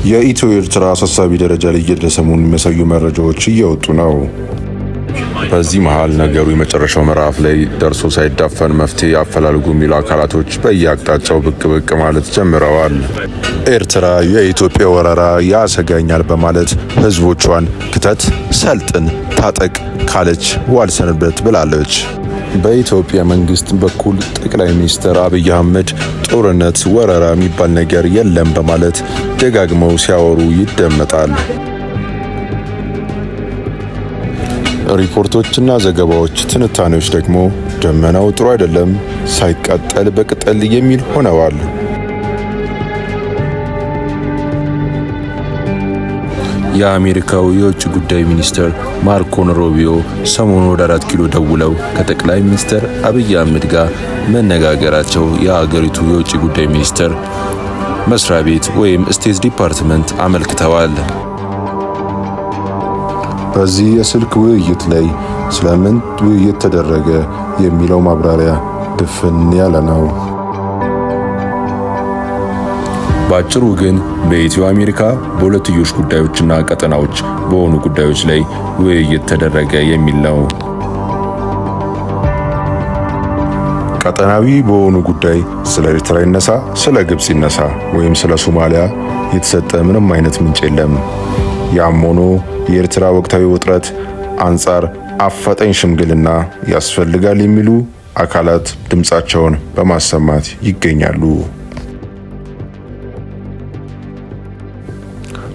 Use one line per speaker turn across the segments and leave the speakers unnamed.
የኢትዮ ኤርትራ አሳሳቢ ደረጃ ላይ እየደረሰ መሆኑን የሚያሳዩ መረጃዎች እየወጡ ነው። በዚህ መሃል ነገሩ የመጨረሻው ምዕራፍ ላይ ደርሶ ሳይዳፈን መፍትሄ ያፈላልጉ የሚሉ አካላቶች በየአቅጣጫው ብቅ ማለት ጀምረዋል። ኤርትራ የኢትዮጵያ ወረራ ያሰጋኛል በማለት ህዝቦቿን ክተት፣ ሰልጥን፣ ታጠቅ ካለች ዋልሰንበት ብላለች። በኢትዮጵያ መንግስት በኩል ጠቅላይ ሚኒስትር አብይ አህመድ ጦርነት፣ ወረራ የሚባል ነገር የለም በማለት ደጋግመው ሲያወሩ ይደመጣል። ሪፖርቶችና ዘገባዎች፣ ትንታኔዎች ደግሞ ደመናው ጥሩ አይደለም፣ ሳይቃጠል በቅጠል የሚል ሆነዋል። የአሜሪካው የውጭ ጉዳይ ሚኒስትር ማርኮ ሩቢዮ ሰሞኑን ወደ 4 ኪሎ ደውለው ከጠቅላይ ሚኒስትር አብይ አህመድ ጋር መነጋገራቸው የሀገሪቱ የውጭ ጉዳይ ሚኒስትር መስሪያ ቤት ወይም ስቴት ዲፓርትመንት አመልክተዋል። በዚህ የስልክ ውይይት ላይ ስለምን ውይይት ተደረገ የሚለው ማብራሪያ ድፍን ያለ ነው። ባጭሩ ግን በኢትዮ አሜሪካ በሁለትዮሽ ጉዳዮችና ቀጠናዎች በሆኑ ጉዳዮች ላይ ውይይት ተደረገ የሚል ነው። ቀጠናዊ በሆኑ ጉዳይ ስለ ኤርትራ ይነሳ፣ ስለ ግብጽ ይነሳ ወይም ስለ ሶማሊያ የተሰጠ ምንም አይነት ምንጭ የለም። ያም ሆኖ የኤርትራ ወቅታዊ ውጥረት አንጻር አፋጣኝ ሽምግልና ያስፈልጋል የሚሉ አካላት ድምጻቸውን በማሰማት ይገኛሉ።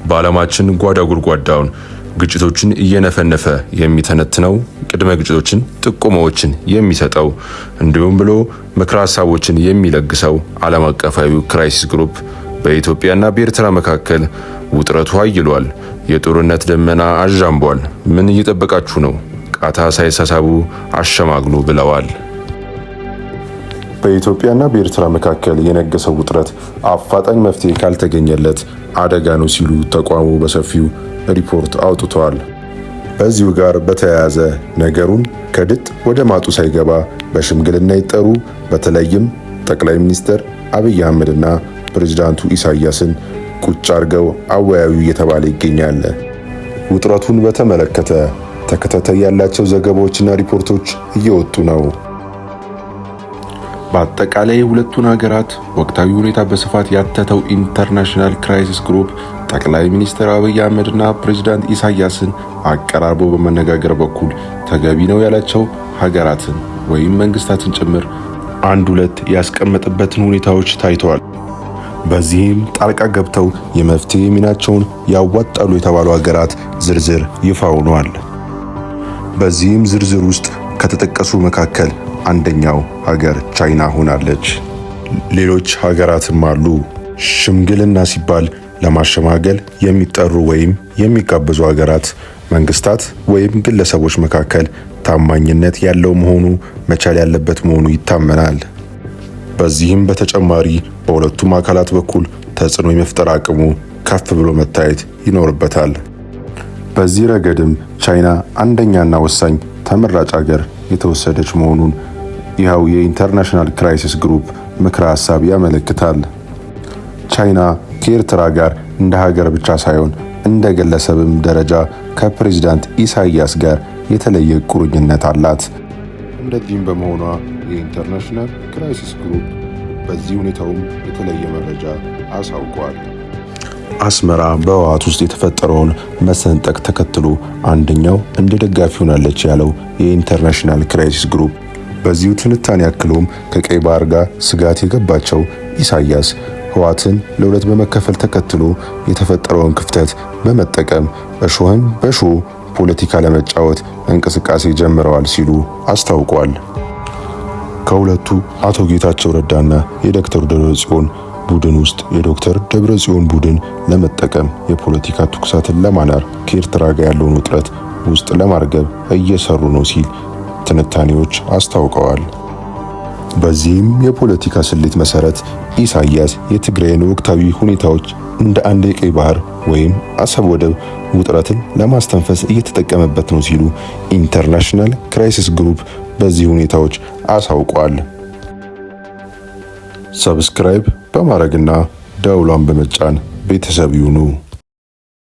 በዓለማችን ጓዳ ጉድጓዳውን ግጭቶችን እየነፈነፈ የሚተነትነው ቅድመ ግጭቶችን ጥቆማዎችን የሚሰጠው እንዲሁም ብሎ ምክረ ሀሳቦችን የሚለግሰው ዓለም አቀፋዊ ክራይሲስ ግሩፕ በኢትዮጵያና በኤርትራ መካከል ውጥረቱ አይሏል። የጦርነት ደመና አዣምቧል። ምን እየጠበቃችሁ ነው? ቃታ ሳይሳሳቡ አሸማግሉ ብለዋል። በኢትዮጵያና በኤርትራ መካከል የነገሰው ውጥረት አፋጣኝ መፍትሄ ካልተገኘለት አደጋ ነው ሲሉ ተቋሙ በሰፊው ሪፖርት አውጥቷል። በዚሁ ጋር በተያያዘ ነገሩን ከድጥ ወደ ማጡ ሳይገባ በሽምግልና ይጠሩ፣ በተለይም ጠቅላይ ሚኒስትር አብይ አህመድና ፕሬዝዳንቱ ኢሳያስን ቁጭ አርገው አወያዩ እየተባለ ይገኛል። ውጥረቱን በተመለከተ ተከታታይ ያላቸው ዘገባዎችና ሪፖርቶች እየወጡ ነው። በአጠቃላይ ሁለቱን ሀገራት ወቅታዊ ሁኔታ በስፋት ያተተው ኢንተርናሽናል ክራይሲስ ግሩፕ ጠቅላይ ሚኒስትር አብይ አህመድና ፕሬዝዳንት ኢሳያስን አቀራርቦ በመነጋገር በኩል ተገቢ ነው ያላቸው ሀገራትን ወይም መንግስታትን ጭምር አንድ ሁለት ያስቀመጠበትን ሁኔታዎች ታይተዋል። በዚህም ጣልቃ ገብተው የመፍትሄ ሚናቸውን ያዋጣሉ የተባሉ ሀገራት ዝርዝር ይፋ ሆኗል። በዚህም ዝርዝር ውስጥ ከተጠቀሱ መካከል አንደኛው ሀገር ቻይና ሆናለች። ሌሎች ሀገራትም አሉ። ሽምግልና ሲባል ለማሸማገል የሚጠሩ ወይም የሚጋበዙ ሀገራት፣ መንግስታት ወይም ግለሰቦች መካከል ታማኝነት ያለው መሆኑ መቻል ያለበት መሆኑ ይታመናል። በዚህም በተጨማሪ በሁለቱም አካላት በኩል ተጽዕኖ የመፍጠር አቅሙ ከፍ ብሎ መታየት ይኖርበታል። በዚህ ረገድም ቻይና አንደኛና ወሳኝ ተመራጭ ሀገር የተወሰደች መሆኑን ይኸው የኢንተርናሽናል ክራይሲስ ግሩፕ ምክረ ሀሳብ ያመለክታል። ቻይና ከኤርትራ ጋር እንደ ሀገር ብቻ ሳይሆን እንደ ግለሰብም ደረጃ ከፕሬዝዳንት ኢሳያስ ጋር የተለየ ቁርኝነት አላት። እንደዚህም በመሆኗ የኢንተርናሽናል ክራይሲስ ግሩፕ በዚህ ሁኔታውም የተለየ መረጃ አሳውቋል። አስመራ በህወሓት ውስጥ የተፈጠረውን መሰንጠቅ ተከትሎ አንደኛው እንደ ደጋፊ ሆናለች ያለው የኢንተርናሽናል ክራይሲስ ግሩፕ በዚሁ ትንታኔ ያክሎም ከቀይ ባህር ጋር ስጋት የገባቸው ኢሳያስ ህወሓትን ለሁለት በመከፈል ተከትሎ የተፈጠረውን ክፍተት በመጠቀም እሾህን በሾህ ፖለቲካ ለመጫወት እንቅስቃሴ ጀምረዋል ሲሉ አስታውቋል። ከሁለቱ አቶ ጌታቸው ረዳና የዶክተር ደብረጽዮን ቡድን ውስጥ የዶክተር ደብረጽዮን ቡድን ለመጠቀም የፖለቲካ ትኩሳትን ለማናር ከኤርትራ ጋር ያለውን ውጥረት ውስጥ ለማርገብ እየሰሩ ነው ሲል ትንታኔዎች አስታውቀዋል። በዚህም የፖለቲካ ስሌት መሰረት ኢሳያስ የትግራይን ወቅታዊ ሁኔታዎች እንደ አንድ የቀይ ባህር ወይም አሰብ ወደብ ውጥረትን ለማስተንፈስ እየተጠቀመበት ነው ሲሉ ኢንተርናሽናል ክራይሲስ ግሩፕ በዚህ ሁኔታዎች አሳውቋል። ሰብስክራይብ በማድረግና ደውሏን በመጫን ቤተሰብ ይሁኑ።